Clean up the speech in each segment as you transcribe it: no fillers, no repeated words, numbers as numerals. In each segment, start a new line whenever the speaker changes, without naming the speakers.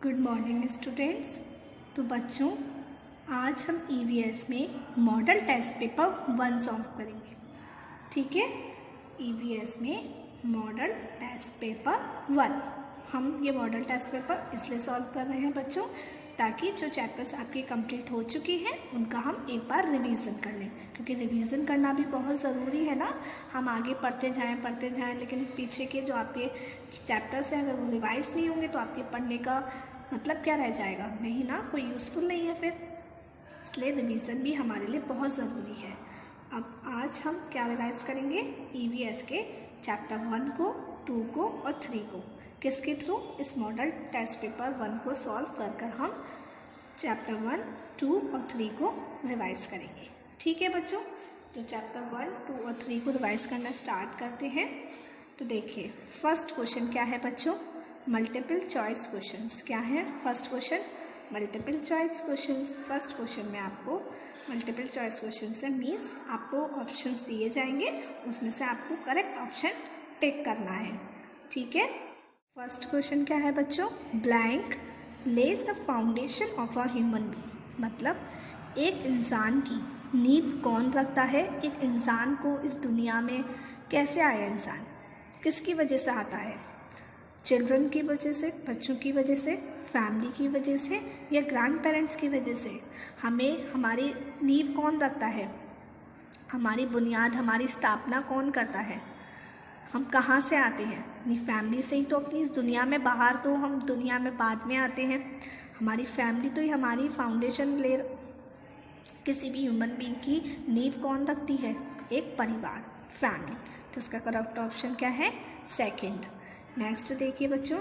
Good morning students. तो बच्चों, आज हम ईवीएस में मॉडल टेस्ट पेपर 1 सॉल्व करेंगे। ठीक है, ईवीएस में मॉडल टेस्ट पेपर 1 हम ये मॉडल टेस्ट पेपर इसलिए सॉल्व कर रहे हैं बच्चों, ताकि जो चैप्टर्स आपके कंप्लीट हो चुके हैं उनका हम एक बार रिवीजन कर लें, क्योंकि रिवीजन करना भी बहुत ज़रूरी है ना। हम आगे पढ़ते जाएं लेकिन पीछे के जो आपके चैप्टर्स हैं अगर वो रिवाइज नहीं होंगे तो आपके पढ़ने का मतलब क्या रह जाएगा, नहीं ना, कोई यूज़फुल नहीं है फिर। इसलिए रिवीजन भी हमारे लिए बहुत ज़रूरी है। अब आज हम क्या रिवाइज करेंगे, ईवीएस के चैप्टर 1 को, 2 को और 3 को। किसके थ्रू? इस मॉडल टेस्ट पेपर 1 को सॉल्व कर हम चैप्टर 1, 2 और 3 को रिवाइज करेंगे। ठीक है बच्चों, तो चैप्टर 1, 2 और 3 को रिवाइज करना स्टार्ट करते हैं। तो देखिए, फर्स्ट क्वेश्चन क्या है बच्चों, मल्टीपल चॉइस क्वेश्चंस। क्या है first question? Multiple choice questions. First question में आपको मल्टीपल चॉइस क्वेश्चन से मीन्स आपको ऑप्शंस दिए जाएंगे, उसमें से आपको करेक्ट ऑप्शन टिक करना है। ठीक है, फर्स्ट क्वेश्चन क्या है बच्चों, blank Lay's the foundation of a human being. मतलब एक इंसान की नींव कौन रखता है, एक इंसान को इस दुनिया में कैसे आया इंसान, किसकी वजह से आता है? चिल्ड्रन की वजह से, बच्चों की वजह से, फैमिली की वजह से या ग्रैंड पेरेंट्स की वजह से? हमें हमारी नींव कौन रखता है, हमारी बुनियाद, हमारी स्थापना कौन करता है? हम कहाँ से आते हैं? अपनी फैमिली से ही तो अपनी इस दुनिया में, बाहर तो हम दुनिया में बाद में आते हैं। हमारी फैमिली तो ही हमारी फाउंडेशन ले। किसी भी ह्यूमन बीइंग की नींव कौन रखती है? एक परिवार, फैमिली। तो इसका करेक्ट ऑप्शन क्या है? सेकंड। नेक्स्ट देखिए बच्चों,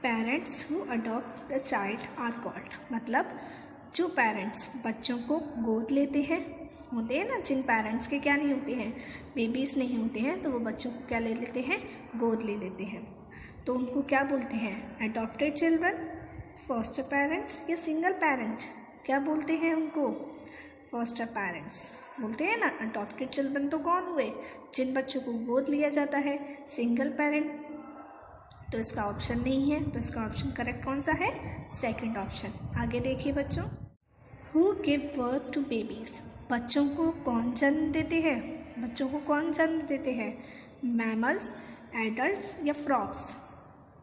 parents who adopt the child are called. मतलब जो पेरेंट्स बच्चों को गोद लेते हैं, होते हैं ना, जिन पेरेंट्स के क्या नहीं होते हैं, बेबीज़ नहीं होते हैं, तो वो बच्चों को क्या ले लेते हैं? गोद ले लेते हैं। तो उनको क्या बोलते हैं? अडॉप्टेड चिल्ड्रन, फॉस्टर पेरेंट्स या सिंगल पेरेंट्स? क्या बोलते हैं उनको? फॉस्टर पेरेंट्स बोलते हैं ना। अडॉप्टेड चिल्ड्रन तो कौन हुए? जिन बच्चों को गोद लिया जाता है। सिंगल पेरेंट तो इसका ऑप्शन नहीं है, तो इसका ऑप्शन करेक्ट कौन सा है? Second option. आगे देखिए बच्चों, who give birth to babies. बच्चों को कौन जन्म देते हैं? बच्चों को कौन जन्म देते हैं? मैमल्स, एडल्ट्स या फ्रॉग्स?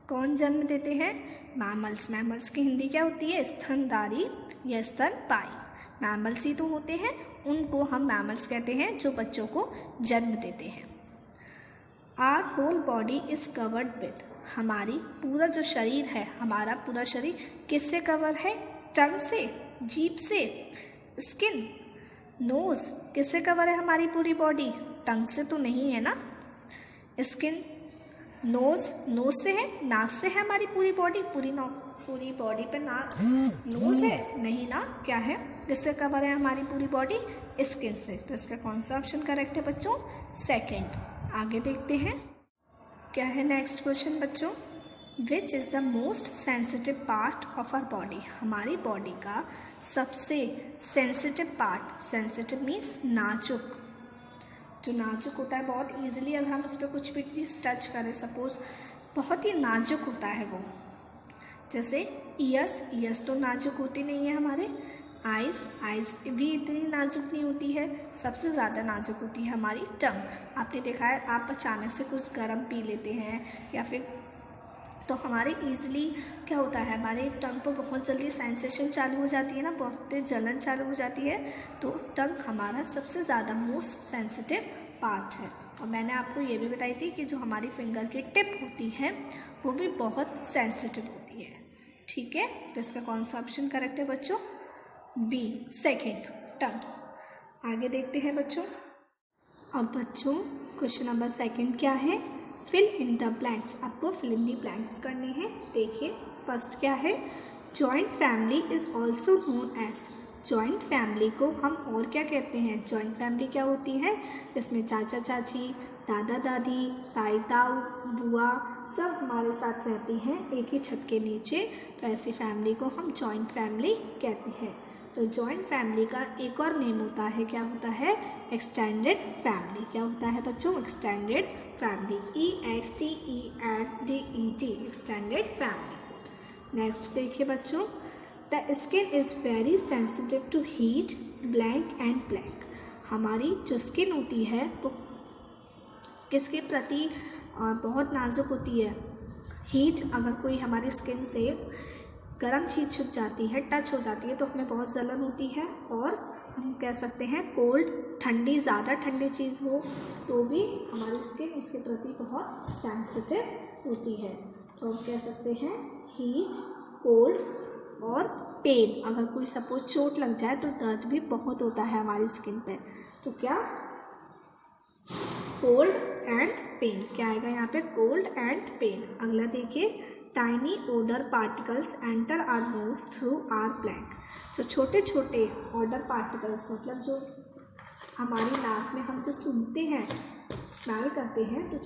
कौन जन्म देते हैं? मैमल्स। मैमल्स की हिंदी क्या होती है? स्तनधारी या स्तनपायी। मैमल्स ही तो होते हैं, उनको हम मैमल्स कहते हैं जो बच्चों को जन्म देते हैं। Our whole body is covered with. हमारी पूरा जो शरीर है, हमारा पूरा शरीर किससे कवर है? टंग से, जीभ से। स्किन, नोज, किससे कवर है हमारी पूरी बॉडी? टंग से तो नहीं है ना। स्किन, नोज, नोज से है, नाक से है हमारी पूरी बॉडी, पूरी बॉडी पे नाक, नोज है नहीं ना। क्या है, किससे कवर है हमारी पूरी बॉडी? स्किन से। तो इसका कौन सा ऑप्शन करेक्ट है बच्चों? सेकंड। आगे देखते हैं क्या है नेक्स्ट क्वेश्चन बच्चों, which is the most sensitive part of our body. हमारी बॉडी का सबसे सेंसिटिव पार्ट, सेंसिटिव मीन्स नाजुक, जो नाजुक होता है बहुत ईजिली अगर हम उस पर कुछ भी टच करें, सपोज बहुत ही नाजुक होता है वो। जैसे ईयर्स तो नाजुक होती नहीं है हमारे। आइज़ भी इतनी नाजुक नहीं होती है। सबसे ज़्यादा नाजुक होती है हमारी टंग। आपने देखा है, आप अचानक से कुछ गर्म पी लेते हैं या फिर, तो हमारे ईजिली क्या होता है, हमारे टंग पर बहुत जल्दी सेंसेशन चालू हो जाती है ना, बहुत जलन चालू हो जाती है। तो टंग हमारा सबसे ज़्यादा मोस्ट सेंसिटिव पार्ट है। और मैंने आपको ये भी बताई थी कि जो हमारी फिंगर की टिप होती है वो भी बहुत सेंसिटिव होती है। ठीक है, तो इसका कौन सा ऑप्शन करेक्ट है बच्चों? बी, सेकेंड, टंग। आगे देखते हैं बच्चों। अब बच्चों क्वेश्चन नंबर सेकंड क्या है, फिल इन द ब्लैंक्स। आपको फिल इन द ब्लैंक्स करने हैं। देखिए फर्स्ट क्या है, joint family is also known as. Joint family को हम और क्या कहते हैं? जॉइंट फैमिली क्या होती है? जिसमें चाचा चाची, दादा दादी, ताई ताऊ, बुआ सब हमारे साथ रहती हैं एक ही छत के नीचे। तो ऐसी फैमिली को हम जॉइंट फैमिली कहते हैं। तो जॉइंट फैमिली का एक और नेम होता है, क्या होता है? Extended family. क्या होता है बच्चों? Extended family, EXTENDED, extended family. Next देखिए बच्चों, the skin is very sensitive to heat, blank and black. हमारी जो स्किन होती है वो किसके प्रति बहुत नाजुक होती है? हीट, अगर कोई हमारी स्किन से गर्म चीज़ छुप जाती है, टच हो जाती है तो हमें बहुत जलन होती है। और हम कह सकते हैं कोल्ड, ठंडी, ज़्यादा ठंडी चीज़ हो तो भी हमारी स्किन उसके प्रति बहुत सेंसिटिव होती है। तो हम कह सकते हैं हीट, कोल्ड और पेन। अगर कोई सपोज चोट लग जाए तो दर्द भी बहुत होता है हमारी स्किन पे। तो क्या? Cold and pain. क्या आएगा यहाँ पे? Cold and pain. अगला देखिए, tiny odour particles enter our nose through our blank. जो छोटे छोटे ओडर पार्टिकल्स, मतलब जो हमारी नाक में हम जो सूंघते हैं, स्मेल करते हैं, तो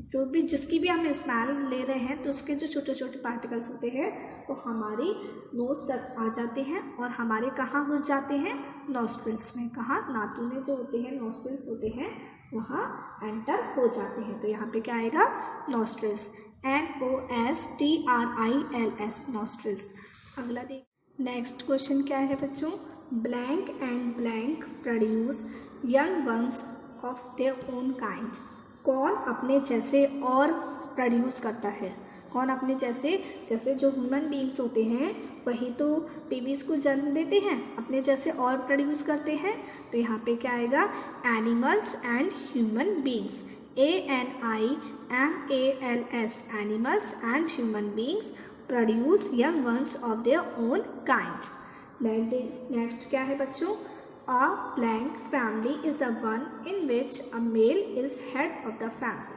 जो भी जिसकी भी हम स्मेल ले रहे हैं तो उसके जो छोटे छोटे पार्टिकल्स होते हैं वो हमारी नोज तक आ जाते हैं और हमारे कहाँ हो जाते हैं? नॉस्ट्रिल्स में। कहाँ? नातूने जो होते हैं, नॉस्ट्रिल्स होते हैं, वहाँ एंटर हो जाते हैं। तो यहाँ पे क्या आएगा? नॉस्ट्रिल्स। NOSTRILS, nostrils. अगला देख, नेक्स्ट क्वेश्चन क्या है बच्चों? Blank and blank produce young ones of their own kind. कौन अपने जैसे और प्रोड्यूस करता है? कौन अपने जैसे जो ह्यूमन बीइंग्स होते हैं वही तो बेबीज़ को जन्म देते हैं, अपने जैसे और प्रोड्यूस करते हैं। तो यहाँ पे क्या आएगा? Animals and human beings. ANIMALS, animals and human beings produce young ones of their own kind. Next क्या है बच्चों? A blank family is the one in which a male is head of the family।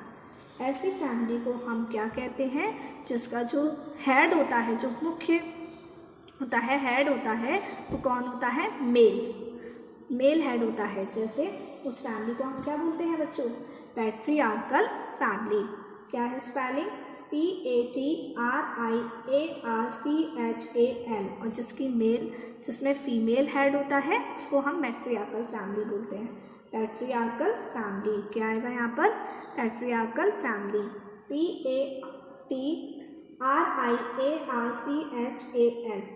ऐसी family को हम क्या कहते हैं? जिसका जो हेड होता है, जो मुख्य होता है, हेड होता है, वो कौन होता है? मेल हेड होता है। जैसे उस फैमिली को हम क्या बोलते हैं बच्चों? Patriarchal family. क्या है स्पेलिंग? PATRIARCHAL। और जिसमें फीमेल हेड होता है उसको हम मैट्रियार्कल फैमिली बोलते हैं। Patriarchal family. क्या आएगा यहाँ पर? Patriarchal family. PATRIARCHAL,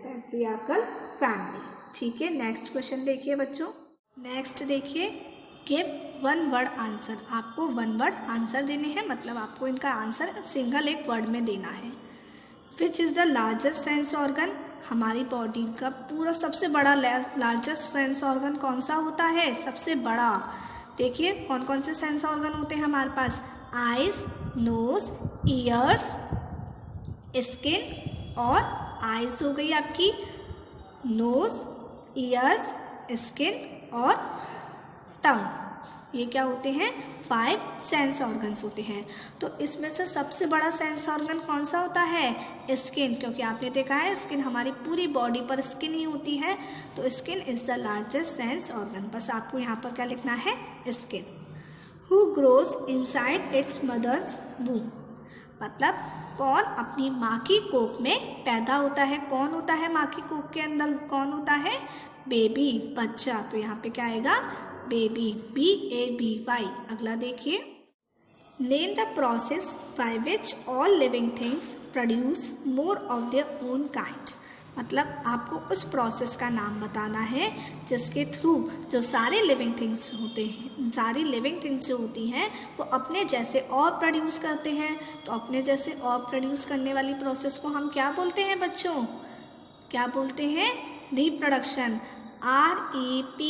patriarchal family. ठीक है, नेक्स्ट क्वेश्चन देखिए बच्चों। नेक्स्ट देखिए, गिव वन वर्ड आंसर। आपको वन वर्ड आंसर देने हैं, मतलब आपको इनका आंसर सिंगल एक वर्ड में देना है। विच is the largest sense organ. हमारी बॉडी का पूरा सबसे बड़ा लार्जेस्ट सेंस ऑर्गन कौन सा होता है? सबसे बड़ा। देखिए कौन कौन से सेंस ऑर्गन होते हैं हमारे पास? आइज, नोज, ईयर्स, स्किन और आइज हो गई आपकी, नोज, ईयर्स, स्किन और टंग। ये क्या होते हैं? 5 सेंस ऑर्गन्स होते हैं। तो इसमें से सबसे बड़ा सेंस ऑर्गन कौन सा होता है? स्किन। क्योंकि आपने देखा है स्किन हमारी पूरी बॉडी पर स्किन ही होती है, तो skin is the largest sense organ. बस आपको यहाँ पर क्या लिखना है? Skin. Who grows inside its mother's womb. मतलब कौन अपनी माँ की कोख में पैदा होता है? कौन होता है माँ की कोख के अंदर? कौन होता है? बेबी, बच्चा। तो यहाँ पे क्या आएगा? Baby, BABY। अगला देखिए, name the process by which all living things produce more of their own kind. मतलब आपको उस प्रोसेस का नाम बताना है जिसके थ्रू जो सारे लिविंग थिंग्स होते हैं, सारी लिविंग थिंग्स जो होती हैं वो अपने जैसे और प्रोड्यूस करते हैं। तो अपने जैसे और प्रोड्यूस करने वाली प्रोसेस को हम क्या बोलते हैं बच्चों? क्या बोलते हैं? रिप्रोडक्शन। REPRODUCTION,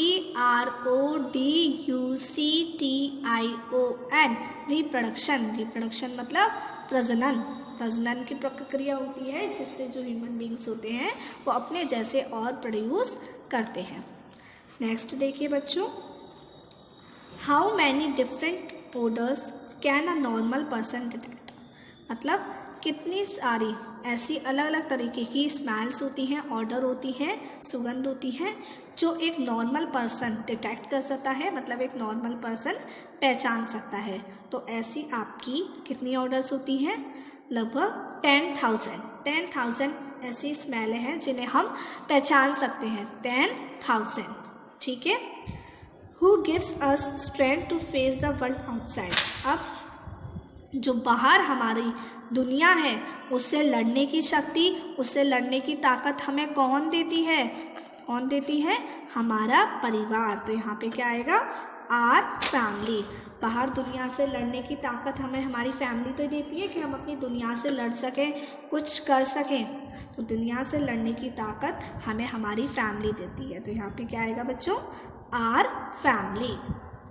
reproduction. रिप्रोडक्शन मतलब प्रजनन। प्रजनन की प्रक्रिया होती है जिससे जो ह्यूमन बींग्स होते हैं वो अपने जैसे और प्रोड्यूस करते हैं। नेक्स्ट देखिए बच्चों, how many different odours can a normal person detect. मतलब कितनी सारी ऐसी अलग अलग तरीके की स्मेल्स होती हैं, ऑर्डर होती हैं, सुगंध होती हैं जो एक नॉर्मल पर्सन डिटेक्ट कर सकता है, मतलब एक नॉर्मल पर्सन पहचान सकता है। तो ऐसी आपकी कितनी ऑर्डर्स होती हैं? लगभग 10,000 ऐसी स्मेलें हैं जिन्हें हम पहचान सकते हैं। 10,000। ठीक है। Who gives us strength to face the world outside. अब जो बाहर हमारी दुनिया है उससे लड़ने की शक्ति, उससे लड़ने की ताकत हमें कौन देती है? कौन देती है? हमारा परिवार। तो यहाँ पे क्या आएगा? Our family. बाहर दुनिया से लड़ने की ताकत हमें हमारी फैमिली तो देती है कि हम अपनी दुनिया से लड़ सकें, कुछ कर सकें। तो दुनिया से लड़ने की ताकत हमें हमारी फैमिली देती है। तो यहाँ पे क्या आएगा बच्चों? Our family.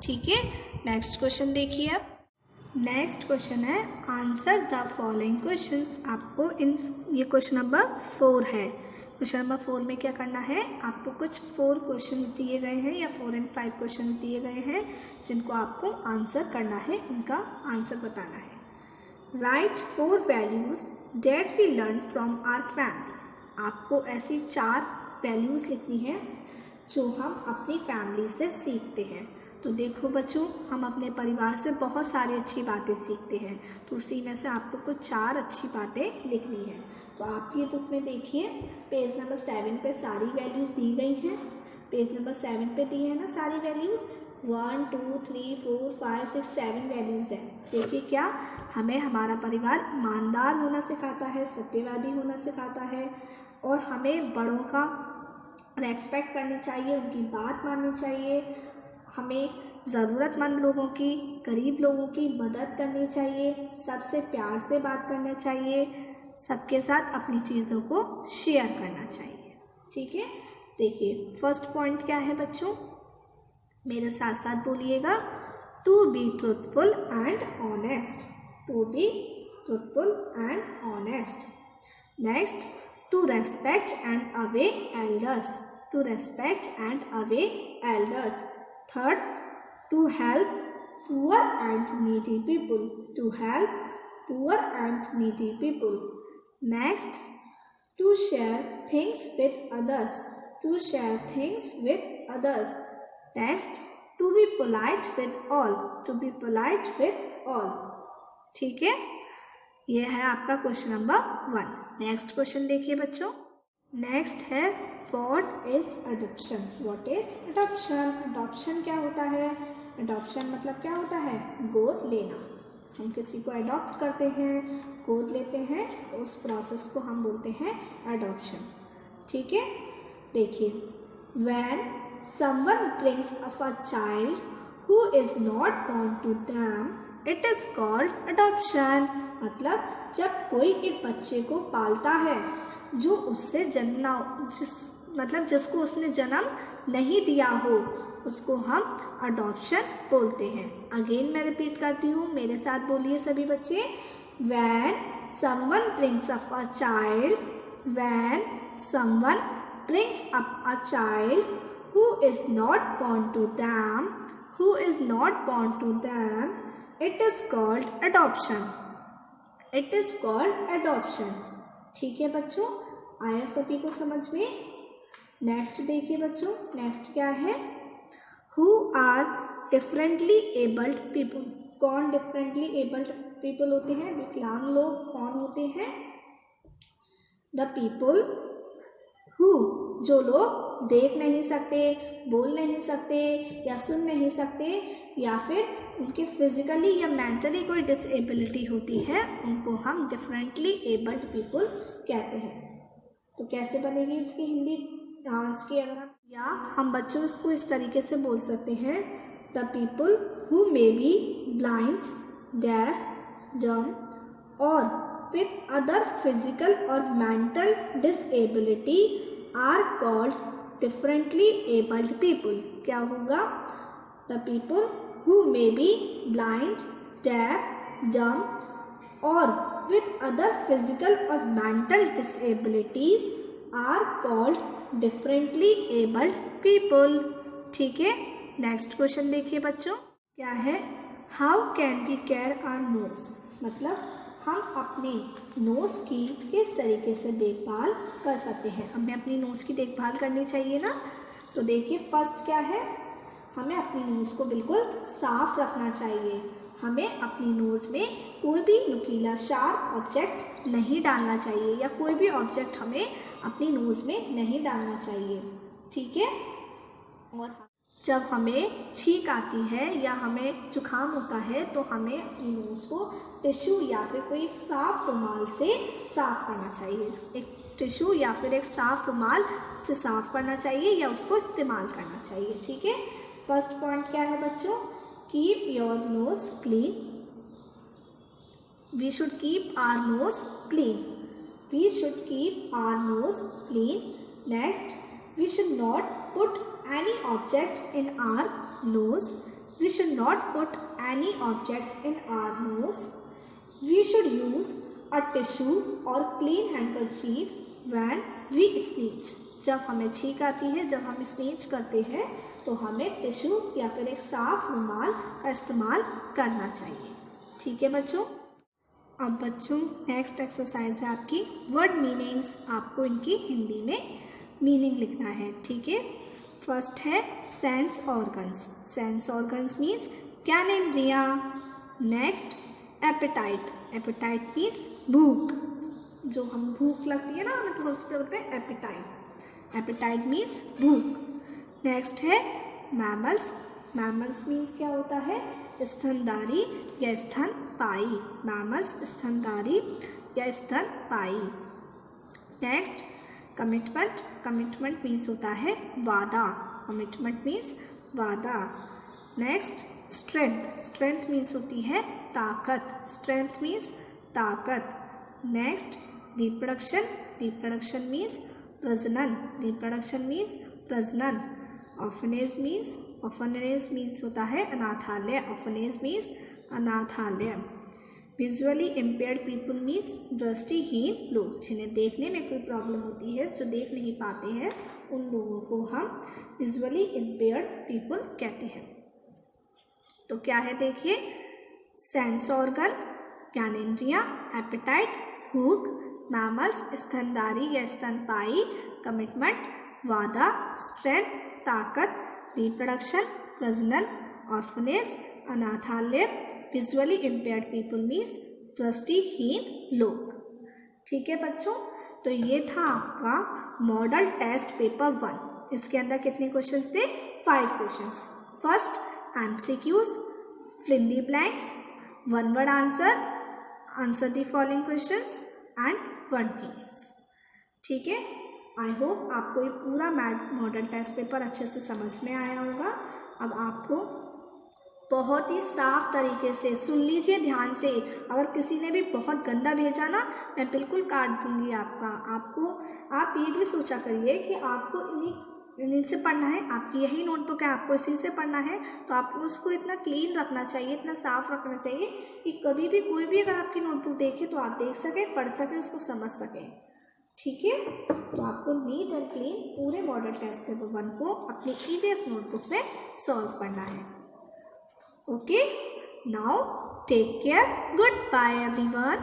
ठीक है, नेक्स्ट क्वेश्चन देखिए अब। नेक्स्ट क्वेश्चन है आंसर द फॉलोइंग क्वेश्चंस। आपको ये क्वेश्चन नंबर 4 है। क्वेश्चन नंबर 4 में क्या करना है? आपको कुछ 4 क्वेश्चंस दिए गए हैं या 4 and 5 क्वेश्चंस दिए गए हैं जिनको आपको आंसर करना है, उनका आंसर बताना है। Write 4 values that we learn from our family. आपको ऐसी 4 वैल्यूज लिखनी है जो हम अपनी फैमिली से सीखते हैं। तो देखो बच्चों, हम अपने परिवार से बहुत सारी अच्छी बातें सीखते हैं, तो उसी में से आपको कुछ 4 अच्छी बातें लिखनी है। तो आप ये बुक में देखिए, पेज नंबर 7 पे सारी वैल्यूज़ दी गई हैं। पेज नंबर 7 पे दी है ना सारी वैल्यूज़। 1 2 3 4 5 6 7 वैल्यूज़ हैं। देखिए क्या हमें हमारा परिवार ईमानदार होना सिखाता है, सत्यवादी होना सिखाता है, और हमें बड़ों का रेस्पेक्ट करनी चाहिए, उनकी बात माननी चाहिए। हमें ज़रूरतमंद लोगों की, गरीब लोगों की मदद करनी चाहिए, सबसे प्यार से बात करना चाहिए, सबके साथ अपनी चीज़ों को शेयर करना चाहिए। ठीक है, देखिए फर्स्ट पॉइंट क्या है बच्चों, मेरे साथ साथ बोलिएगा। To be truthful and honest. To be truthful and honest. Next, to respect and obey elders. To respect and obey elders. Third, to help poor and needy people. To help poor and needy people. Next, to share things with others. To share things with others. Next, to be polite with all. To be polite with all. ठीक है, ये है आपका question number 1। Next question देखिए बच्चों। Next है what is adoption. What is adoption. Adoption क्या होता है? अडॉप्शन मतलब क्या होता है? गोद लेना। हम किसी को अडॉप्ट करते हैं, गोद लेते हैं, तो उस प्रोसेस को हम बोलते हैं अडॉप्शन। ठीक है, देखिए, when someone brings up a child who is not born to them, it is called adoption. मतलब जब कोई एक बच्चे को पालता है जो उससे जिसको उसने जन्म नहीं दिया हो, उसको हम अडॉप्शन बोलते हैं। अगेन मैं रिपीट करती हूँ, मेरे साथ बोलिए सभी बच्चे। When someone brings up a child, when someone brings up a child who is not born to them, who is not born to them, it is called adoption. It is called adoption. ठीक है बच्चों, आया सभी को समझ में? Next देखिए बच्चों, नेक्स्ट क्या है? Who are differently abled people. कौन डिफरेंटली एबल्ड पीपल होते हैं? विकलांग लोग कौन होते हैं? द पीपल हु, जो लोग देख नहीं सकते, बोल नहीं सकते या सुन नहीं सकते, या फिर उनके फिजिकली या मेंटली कोई डिसेबिलिटी होती है, उनको हम डिफरेंटली एबल्ड पीपल कहते हैं। तो कैसे बनेगी इसकी हिंदी? इसकी अगर हम बच्चों इसको इस तरीके से बोल सकते हैं, the people who may be blind, deaf, dumb और विथ अदर फिजिकल और mental disability are called differently abled people. क्या होगा? The people who may be blind, deaf, dumb और with other physical or mental disabilities are called differently abled people। ठीक है, next question देखिए बच्चों, क्या है? How can we care our nose. मतलब हम अपने नोज की किस तरीके से देखभाल कर सकते हैं। हमें अपनी नोज की देखभाल करनी चाहिए ना। तो देखिए फर्स्ट क्या है, हमें अपनी नोज को बिल्कुल साफ रखना चाहिए। हमें अपनी नोज़ में कोई भी नुकीला शार्प ऑब्जेक्ट नहीं डालना चाहिए, या कोई भी ऑब्जेक्ट हमें अपनी नोज़ में नहीं डालना चाहिए। ठीक है, और जब हमें छींक आती है या हमें जुकाम होता है तो हमें अपनी नोज़ को टिश्यू या फिर कोई साफ रुमाल से साफ़ करना चाहिए। एक टिश्यू या फिर एक साफ रुमाल से साफ़ करना चाहिए या उसको इस्तेमाल करना चाहिए। ठीक है, फर्स्ट पॉइंट क्या है बच्चों? Keep your nose clean. We should keep our nose clean. We should keep our nose clean. Next, we should not put any object in our nose. We should not put any object in our nose. We should use a tissue or clean handkerchief when we sneeze. जब हमें छींक आती है, जब हम sneeze करते हैं तो हमें टिश्यू या फिर एक साफ रुमाल का इस्तेमाल करना चाहिए। ठीक है बच्चों। अब बच्चों नेक्स्ट एक्सरसाइज है आपकी वर्ड मीनिंग्स। आपको इनकी हिंदी में मीनिंग लिखना है। ठीक है, फर्स्ट है sense organs. Sense organs means ज्ञानेंद्रियाँ। Next appetite. एपेटाइट मीन्स भूख, जो हम भूख लगती है ना हमें तो उसको बोलते हैं एपेटाइट। एपेटाइट मीन्स भूख। नेक्स्ट है मैमल्स। मैमल्स मीन्स क्या होता है? स्तनधारी या स्तनपाई। मैमल्स स्तनधारी या स्तनपाई। Next commitment. कमिटमेंट मीन्स होता है वादा। कमिटमेंट मीन्स वादा। Next strength. स्ट्रेंथ मीन्स होती है ताकत। स्ट्रेंथ मीन्स ताकत। Next reproduction. रिप्रोडक्शन मीन्स प्रजनन। रिप्रोडक्शन मीन्स प्रजनन। ऑर्फनेज मीन्स ऑर्फनेज मीन्स होता है अनाथालय। ऑर्फनेज मीन्स अनाथालय। विजुअली इम्पेयर्ड पीपल मीन्स दृष्टिहीन लोग, जिन्हें देखने में कोई प्रॉब्लम होती है, जो देख नहीं पाते हैं, उन लोगों को हम विजुअली इम्पेयर्ड पीपल कहते हैं। तो क्या है देखिए, सेंस ऑर्गन ज्ञानेंद्रियाँ, एपेटाइट भूख, मैमल्स स्तनधारी या स्तनपाई, कमिटमेंट वादा, स्ट्रेंथ ताकत, रिप्रोडक्शन प्रजनन, ऑर्फनेज अनाथालय, विजुअली इम्पेयर्ड पीपल मीन्स दृष्टिहीन लोग। ठीक है बच्चों, तो ये था आपका मॉडल टेस्ट पेपर 1। इसके अंदर कितने क्वेश्चंस थे? 5 questions. First MCQs, fill in the blanks, one word answer, answer the following questions and word meanings. ठीक है, आई होप आपको ये पूरा मॉडल टेस्ट पेपर अच्छे से समझ में आया होगा। अब आपको बहुत ही साफ तरीके से सुन लीजिए ध्यान से। अगर किसी ने भी बहुत गंदा भेजा ना, मैं बिल्कुल काट दूंगी आपका। आप ये भी सोचा करिए कि आपको इन्हीं से पढ़ना है, आपकी यही नोटबुक है, आपको इसी से पढ़ना है, तो आपको उसको इतना क्लीन रखना चाहिए, इतना साफ रखना चाहिए कि कभी भी कोई भी अगर आपकी नोटबुक देखे तो आप देख सकें, पढ़ सकें, उसको समझ सकें। ठीक है, तो आपको नीट एंड क्लीन पूरे मॉडल टेस्ट पेपर 1 को अपनी EVS नोटबुक में सॉल्व करना है। Okay, now take care. Goodbye everyone.